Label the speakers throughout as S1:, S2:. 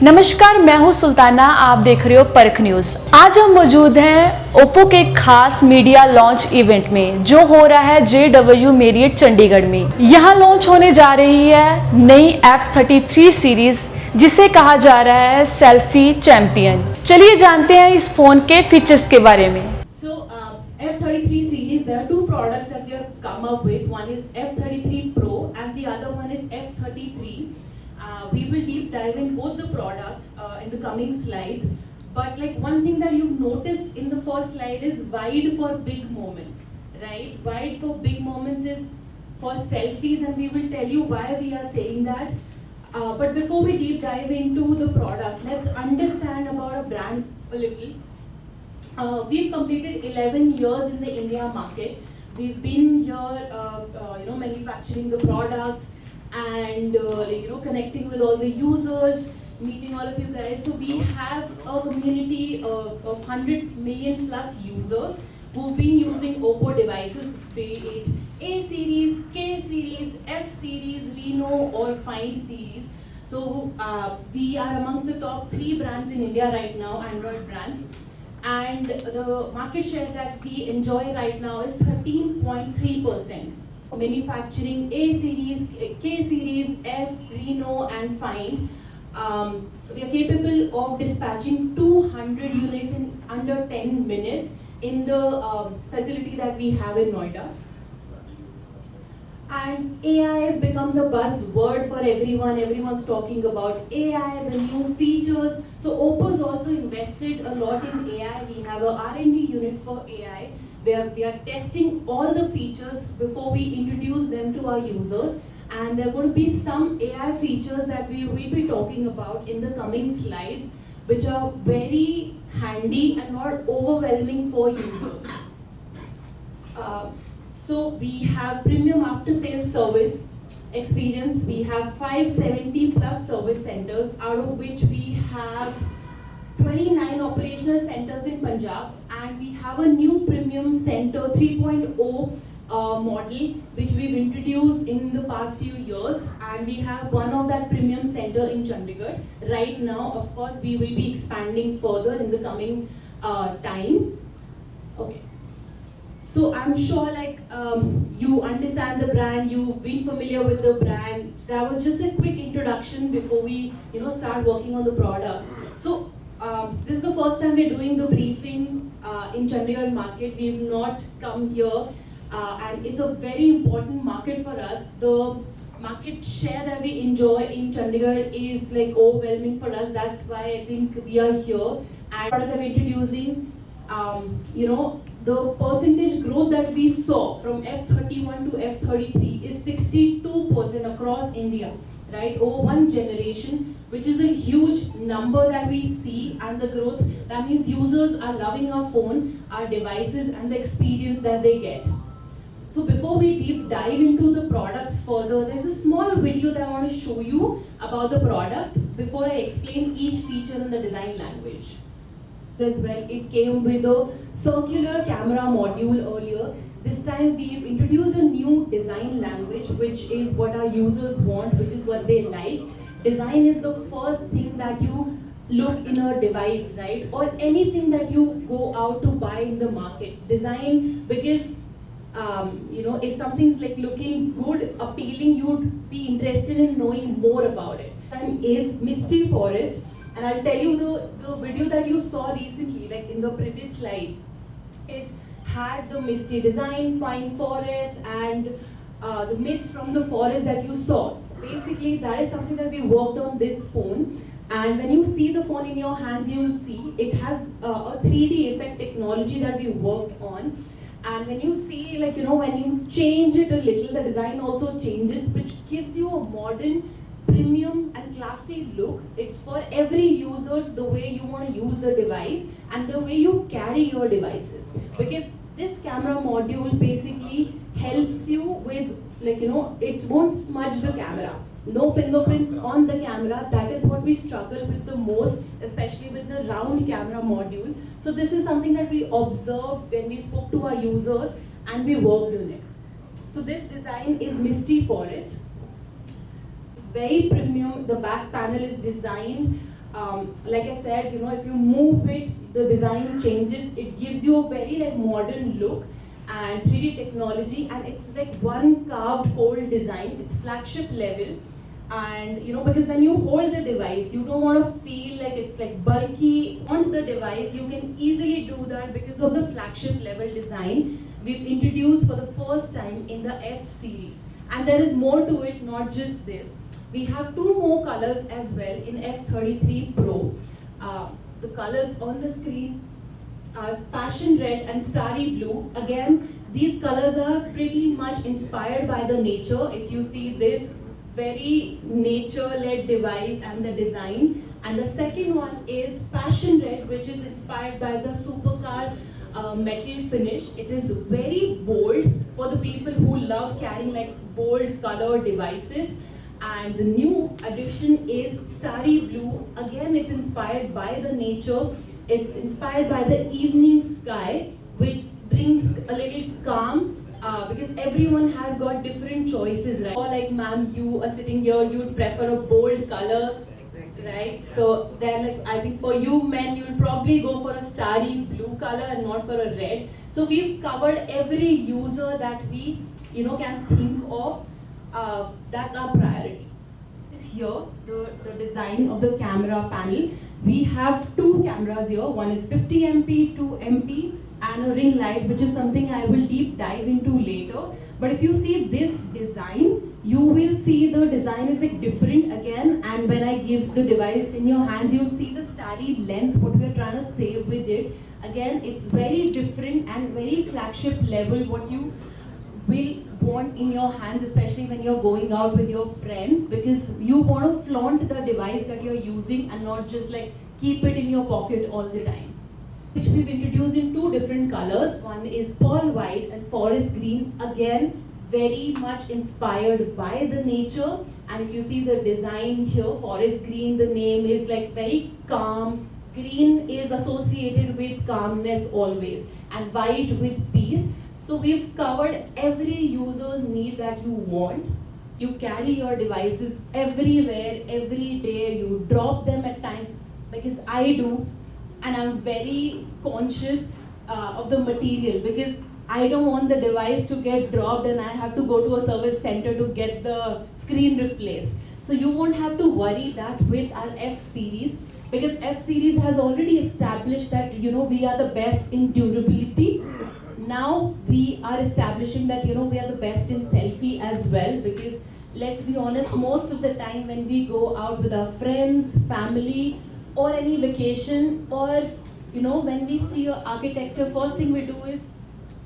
S1: नमस्कार, मैं हूं सुल्ताना। आप देख रहे हो परख न्यूज़। आज हम मौजूद हैं ओप्पो के खास मीडिया लॉन्च इवेंट में जो हो रहा है JW मेरियट चंडीगढ़ में। यहां लॉन्च होने जा रही है नई F33 सीरीज जिसे कहा जा रहा है सेल्फी चैंपियन। चलिए जानते हैं इस फोन के फीचर्स के बारे में।
S2: F33 series, there are two products that we have come up with. One is F33 Pro and the other one is F33. We will deep dive in both the products in the coming slides. But like one thing that you've noticed in the first slide is wide for big moments, right? Wide for big moments is for selfies, and we will tell you why we are saying that. But before we deep dive into the product, let's understand about a brand a little. We've completed 11 years in the India market. We've been here, manufacturing the products and connecting with all the users, meeting all of you guys. So we have a community of 100 million plus users who've been using Oppo devices, be it A series, K series, F series, Reno or Find series. So we are amongst the top 3 brands in India right now, Android brands. And the market share that we enjoy right now is 13.3%. Manufacturing A series, K series, F, Reno and Find. We are capable of dispatching 200 units in under 10 minutes in the facility that we have in Noida. And AI has become the buzzword for everyone. Everyone's talking about AI, the new features. So Oppo's also invested a lot in AI. We have a R&D unit for AI where we are testing all the features before we introduce them to our users. And there are going to be some AI features that we will be talking about in the coming slides, which are very handy and not overwhelming for users. So we have premium after-sales service experience. We have 570 plus service centers, out of which we have 29 operational centers in Punjab, and we have a new premium center 3.0 model which we've introduced in the past few years, and we have one of that premium center in Chandigarh. Right now, of course, we will be expanding further in the coming time. Okay. So I'm sure you understand the brand, you've been familiar with the brand. That was just a quick introduction before we start working on the product. So this is the first time we're doing the briefing in Chandigarh market. We've not come here and it's a very important market for us. The market share that we enjoy in Chandigarh is like overwhelming for us. That's why I think we are here. And product that we're introducing, the percentage growth that we saw from F31 to F33 is 62% across India, right? Over one generation, which is a huge number that we see, and the growth, that means users are loving our phone, our devices, and the experience that they get. So before we deep dive into the products further, there's a small video that I want to show you about the product before I explain each feature in the design language. As well, it came with a circular camera module earlier. This time we've introduced a new design language, which is what our users want, which is what they like. Design is the first thing that you look in a device, right? Or anything that you go out to buy in the market. Design, because if something's like looking good, appealing, you'd be interested in knowing more about it. And is Misty Forest. And I'll tell you the video that you saw recently, like in the previous slide, it had the misty design, pine forest, and the mist from the forest that you saw. Basically, that is something that we worked on this phone. And when you see the phone in your hands, you'll see it has a 3D effect technology that we worked on. And when you see, when you change it a little, the design also changes, which gives you a modern, premium and classy look. It's for every user, the way you want to use the device and the way you carry your devices. Because this camera module basically helps you with, it won't smudge the camera. No fingerprints on the camera. That is what we struggle with the most, especially with the round camera module. So this is something that we observed when we spoke to our users and we worked on it. So this design is Misty Forest. Very premium. The back panel is designed like I said, you know, if you move it, the design changes. It gives you a very like modern look and 3D technology, and it's like one carved cold design. It's flagship level, and you know, because when you hold the device, you don't want to feel like it's like bulky on the device. You can easily do that because of the flagship level design we've introduced for the first time in the F series. And there is more to it, not just this. We have two more colors as well in F33 Pro. The colors on the screen are Passion Red and Starry Blue. Again, these colors are pretty much inspired by the nature. If you see this very nature-led device and the design. And the second one is Passion Red, which is inspired by the supercar metal finish. It is very bold for the people who love carrying like bold color devices. And the new addition is Starry Blue. Again, it's inspired by the nature. It's inspired by the evening sky, which brings a little calm because everyone has got different choices, right? Or like, ma'am, you are sitting here, you'd prefer a bold color, right? So then like, I think for you men, you'll probably go for a starry blue color and not for a red. So we've covered every user that we, you know, can think of. That's our priority. Here, the design of the camera panel. We have two cameras here. One is 50 MP, 2 MP, and a ring light, which is something I will deep dive into later. But if you see this design, you will see the design is like different again. And when I give the device in your hands, you'll see the starry lens, what we're trying to say with it. Again, it's very different and very flagship level, what you will want in your hands, especially when you're going out with your friends, because you want to flaunt the device that you're using and not just like keep it in your pocket all the time. Which we've introduced in two different colors. One is pearl white and forest green. Again, very much inspired by the nature. And if you see the design here, forest green, the name is like very calm. Green is associated with calmness always, and white with peace. So we've covered every user's need that you want. You carry your devices everywhere, every day. You drop them at times, because I do, and I'm very conscious of the material, because I don't want the device to get dropped and I have to go to a service center to get the screen replaced. So you won't have to worry that with our F series, because F series has already established that, you know, we are the best in durability. Now we are establishing that, you know, we are the best in selfie as well, because let's be honest, most of the time when we go out with our friends, family, or any vacation, or you know, when we see your architecture, first thing we do is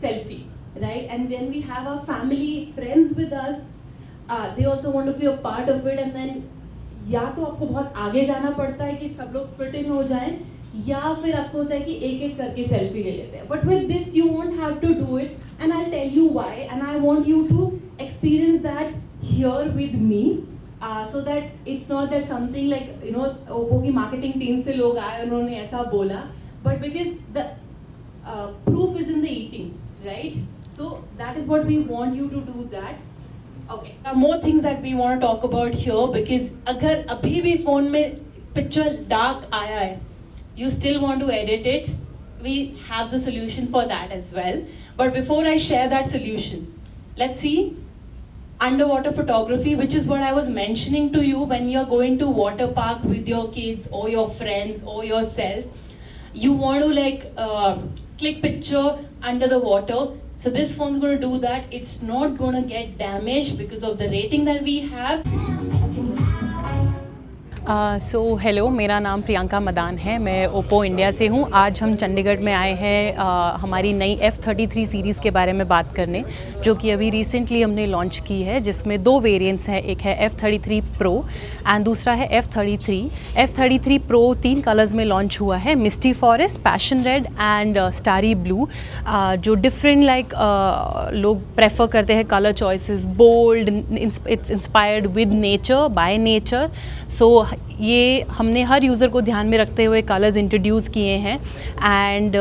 S2: selfie, right? And when we have our family, friends with us, they also want to be a part of it. And then या तो आपको बहुत आगे जाना पड़ता है कि सब लोग फिट इन हो जाएं, या फिर आपको होता है कि एक एक करके सेल्फी ले लेते हैं. But with this you won't have to do it, and I'll tell you why, and I want you to experience that here with me, so that it's not that something like, you know, Oppo की marketing team से लोग आए उन्होंने ऐसा बोला, but because the proof is in the eating, right? So that is what we want you to do that. Okay. There are more things that we want to talk about here, because अगर अभी भी phone में picture dark आया है, you still want to edit it, we have the solution for that as well. But before I share that solution, let's see underwater photography, which is what I was mentioning to you when you're going to water park with your kids or your friends or yourself. You want to like click picture under the water. So this phone's going to do that. It's not going to get damaged because of the rating that we have.
S3: So hello, मेरा नाम प्रियंका मदान है, मैं Oppo India से हूँ. आज हम चंडीगढ़ में आए हैं हमारी नई F33 सीरीज़ के बारे में बात करने, जो कि अभी रिसेंटली हमने लॉन्च की है, जिसमें दो वेरिएंट्स हैं. एक है F33 Pro एंड दूसरा है F33. F33 Pro 3 कलर्स में लॉन्च हुआ है, misty forest, passion red and starry blue, जो डिफरेंट लाइक लोग प्रेफर करते हैं colour choices, bold, it's inspired with nature, by nature. So ये हमने हर यूज़र को ध्यान में रखते हुए कलर्स इंट्रोड्यूस किए हैं and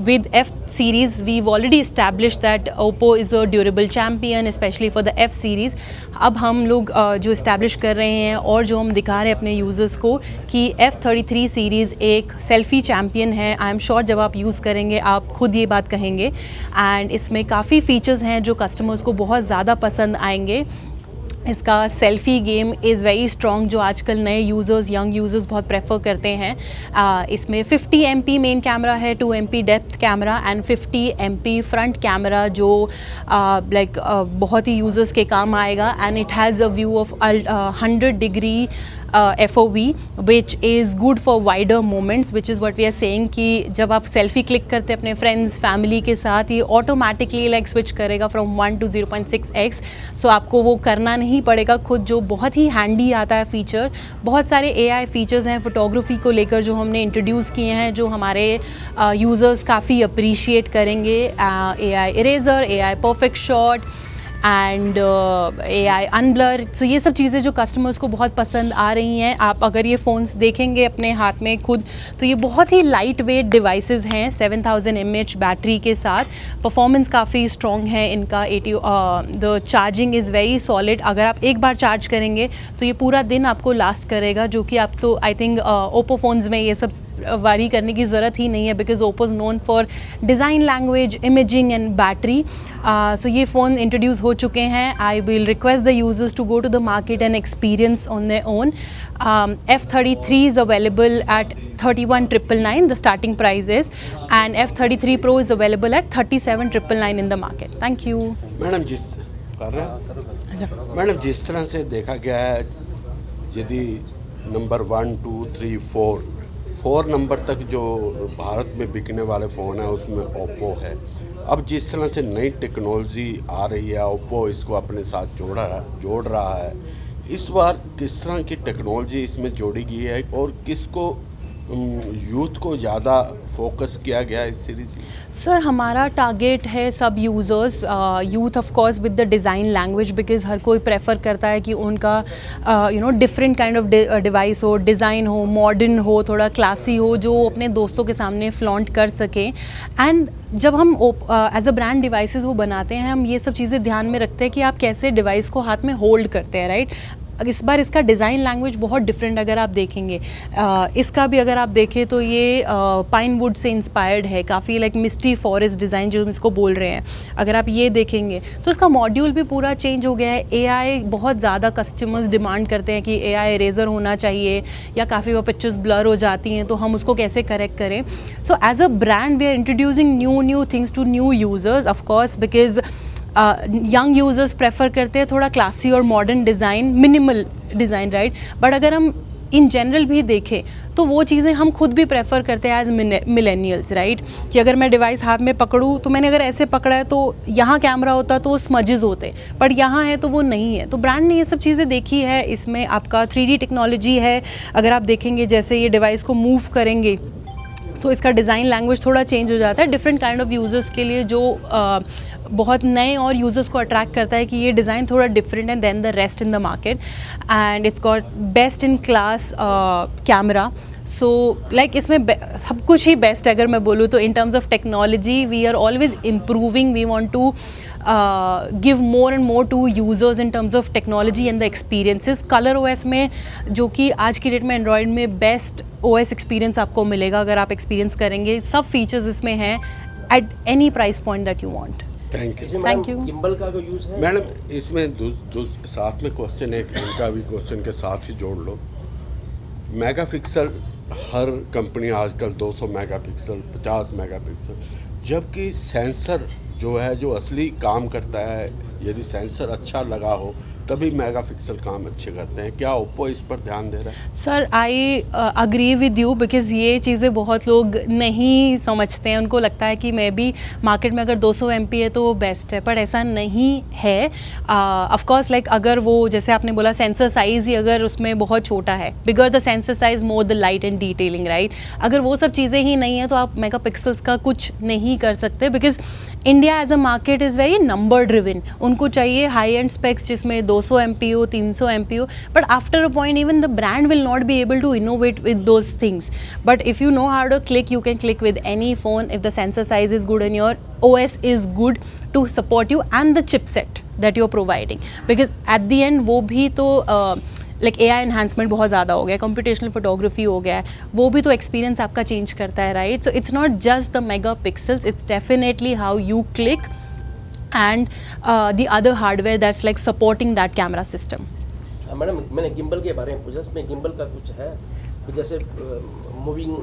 S3: with F series we already establish that Oppo is a durable champion especially for the F series. अब हम लोग जो इस्टेब्लिश कर रहे हैं और जो हम दिखा रहे हैं अपने यूज़र्स को कि F33 सीरीज़ एक सेल्फ़ी चैम्पियन है। आई एम श्योर जब आप यूज़ करेंगे आप खुद ये बात कहेंगे एंड इसमें काफ़ी फ़ीचर्स हैं जो कस्टमर्स को बहुत ज़्यादा पसंद आएंगे। इसका selfie game is very strong जो आजकल नए यूज़र्स यंग यूज़र्स बहुत प्रेफर करते हैं। इसमें 50 MP मेन कैमरा है, 2 MP depth camera and 50 MP front camera जो लाइक बहुत ही यूज़र्स के काम आएगा and it has a view of 100 degree FOV which is good for wider moments which is what we are saying कि जब आप selfie click करते हैं अपने फ्रेंड्स फैमिली के साथ ये ऑटोमेटिकली लाइक स्विच करेगा फ्रॉम 1 to 0.6x। सो आपको वो करना नहीं पड़ेगा खुद, जो बहुत ही हैंडी आता है फ़ीचर। बहुत सारे AI फ़ीचर्स हैं फोटोग्राफी को लेकर जो हमने इंट्रोड्यूस किए हैं जो हमारे यूज़र्स काफ़ी अप्रिशिएट करेंगे। AI eraser, AI perfect shot and AI unblur. So ये सब चीज़ें जो कस्टमर्स को बहुत पसंद आ रही हैं। आप अगर ये फ़ोन्स देखेंगे अपने हाथ में खुद तो ये बहुत ही लाइट वेट डिवाइसेस हैं 7000 mAh बैटरी के साथ। परफॉर्मेंस काफ़ी स्ट्रॉन्ग है इनका। The charging is very solid. अगर आप एक बार चार्ज करेंगे तो ये पूरा दिन आपको लास्ट करेगा, जो कि आप तो आई थिंक ओप्पो फ़ोन्स में ये सब वारी करने की ज़रूरत ही नहीं है because Oppo is known for design language, imaging and battery. So ये फ़ोन इंट्रोड्यूस हो चुके हैं। I will request the users to go to the market and experience on their own. F33 is available at 31,999 the starting price is and F33 Pro is available at 37,999 in the market. Thank you.
S4: Madam जिस तरह से देखा गया है यदि number 1, 2, 3, 4 number तक जो भारत में बिकने वाले फ़ोन है उसमें ओप्पो है। अब जिस तरह से नई टेक्नोलॉजी आ रही है ओप्पो इसको अपने साथ जोड़ रहा है। इस बार किस तरह की टेक्नोलॉजी इसमें जोड़ी गई है और किसको यूथ को ज़्यादा फोकस किया गया है इस सीरीज़ में?
S3: सर हमारा टारगेट है सब users, youth of course with the design language because हर कोई प्रेफर करता है कि उनका डिफरेंट काइंड ऑफ डिवाइस हो, डिज़ाइन हो, मॉडर्न हो, थोड़ा क्लासी हो, जो अपने दोस्तों के सामने फ्लॉन्ट कर सकें। एंड जब हम एज अ ब्रांड डिवाइसेस वो बनाते हैं हम ये सब चीज़ें ध्यान में रखते हैं कि आप कैसे डिवाइस को हाथ में होल्ड करते हैं, राइट। इस बार इसका डिज़ाइन लैंग्वेज बहुत डिफरेंट अगर आप देखेंगे। इसका भी अगर आप देखें तो ये पाइन वुड से इंस्पायर्ड है, काफ़ी लाइक मिस्टी फॉरेस्ट डिज़ाइन जो हम इसको बोल रहे हैं। अगर आप ये देखेंगे तो इसका मॉड्यूल भी पूरा चेंज हो गया है। AI बहुत ज़्यादा कस्टमर्स डिमांड करते हैं कि AI इरेज़र होना चाहिए या काफ़ी वो पिक्चर्स ब्लर हो जाती हैं तो हम उसको कैसे करेक्ट करें। So as a brand we are introducing new things to new users of course because young users prefer करते हैं थोड़ा क्लासी और modern design, minimal design, right. But अगर हम इन जनरल भी देखें तो वो चीज़ें हम खुद भी प्रेफर करते हैं एज मिलेनियल्स, राइट। कि अगर मैं डिवाइस हाथ में पकड़ूँ तो मैंने अगर ऐसे पकड़ा है तो यहाँ कैमरा होता तो स्मजेस होते, बट यहाँ है तो वो नहीं है। तो ब्रांड ने ये सब चीज़ें देखी है। इसमें आपका 3D टेक्नोलॉजी है। अगर आप देखेंगे जैसे ये डिवाइस को मूव करेंगे तो इसका डिज़ाइन लैंग्वेज थोड़ा चेंज हो जाता है डिफरेंट काइंड ऑफ यूज़र्स के लिए, जो बहुत नए और यूज़र्स को अट्रैक्ट करता है कि ये डिज़ाइन थोड़ा डिफरेंट है than the rest in the market. And it's got best in class camera. So like इसमें सब कुछ ही बेस्ट है अगर मैं बोलूँ तो। In terms of technology we are always improving, we want to give more and more to users in terms of technology and the experiences. Color OS में जो कि आज की डेट में एंड्रॉयड में बेस्ट OS एक्सपीरियंस आपको मिलेगा अगर आप एक्सपीरियंस करेंगे। सब फीचर्स इसमें हैं at any price point that you want.
S4: Thank you.
S5: Gimbal का जो यूज़ है
S4: मैडम इसमें साथ में क्वेश्चन एक इनका भी क्वेश्चन के साथ ही जोड़ लो। मेगापिक्सल हर कंपनी आजकल 200 मेगापिक्सल, 50 मेगापिक्सल, जबकि सेंसर जो है जो असली काम करता है यदि सेंसर अच्छा लगा हो तभी मेगापिक्सल काम अच्छे करते हैं। क्या ओप्पो इस पर ध्यान दे रहा है?
S3: Sir I agree with you because ये चीज़ें बहुत लोग नहीं समझते हैं। उनको लगता है कि मैं भी मार्केट में अगर 200 MP है तो वो बेस्ट है, पर ऐसा नहीं है। ऑफ कोर्स लाइक अगर वो जैसे आपने बोला सेंसर साइज़ ही अगर उसमें बहुत छोटा है, bigger the sensor size more the light and detailing, right. अगर वो सब चीज़ें ही नहीं है तो आप मेगापिक्सल्स का कुछ नहीं कर सकते because India as a market is very number driven. उनको चाहिए हाई एंड स्पेक्स जिसमें 200 MP हो, 300 MP हो, but after a point even the brand will not be able to innovate with those things. But if you know how to click, you can click with any phone if the sensor size is good and your OS is good to support you and the chipset that you're providing. Because at the end वो भी तो like AI enhancement बहुत ज़्यादा हो गया, computational photography हो गया है, वो भी तो एक्सपीरियंस आपका चेंज करता है, right? So it's not just the mega pixels, it's definitely how you click and the other hardware that's like supporting that camera system.
S5: Madam मैंने गिम्बल के बारे में पूछा, इसमें गिम्बल का कुछ है कुछ जैसे मूविंग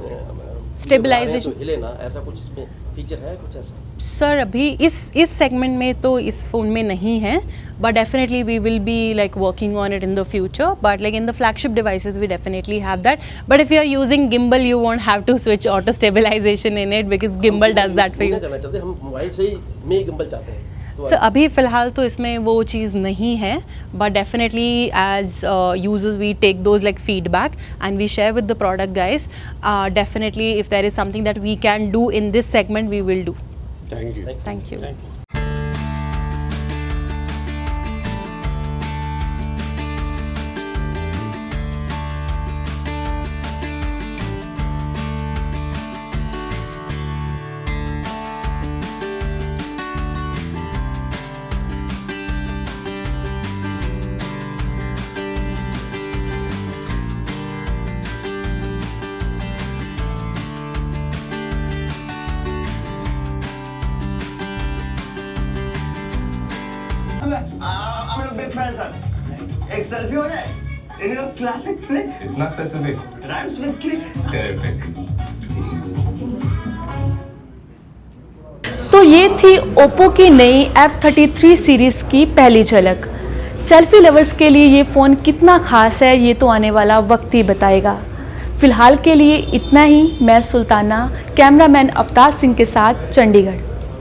S3: Stabilization.
S5: हिले ना, ऐसा कुछ इसमें फीचर है कुछ ऐसा?
S3: सर अभी इस सेगमेंट में तो इस फ़ोन में नहीं है, but definitely we will be like working on it in the future, but like in the flagship devices we definitely have that. But if you are using gimbal you won't have to switch auto stabilisation in it because gimbal does that for you.
S5: करना चाहते हैं हम mobile से ही में gimbal चाहते हैं.
S3: सो अभी फ़िलहाल तो इसमें वो चीज़ नहीं है, but definitely as users we take those like feedback and we share with the product guys. Definitely if there is something that we can do in this segment we will do.
S4: Thank you.
S3: Thank you.
S6: I'm a big fan, sir. एक selfie हो जाए, in classic flick,
S7: इतना specific,
S6: rhymes with click.
S7: Terrific.
S1: तो ये थी Oppo की नई F33 series की पहली झलक. सेल्फी लवर्स के लिए ये फ़ोन कितना ख़ास है ये तो आने वाला वक्त ही बताएगा. फ़िलहाल के लिए इतना ही. मैं सुल्ताना, कैमरामैन अवतार सिंह के साथ, चंडीगढ़.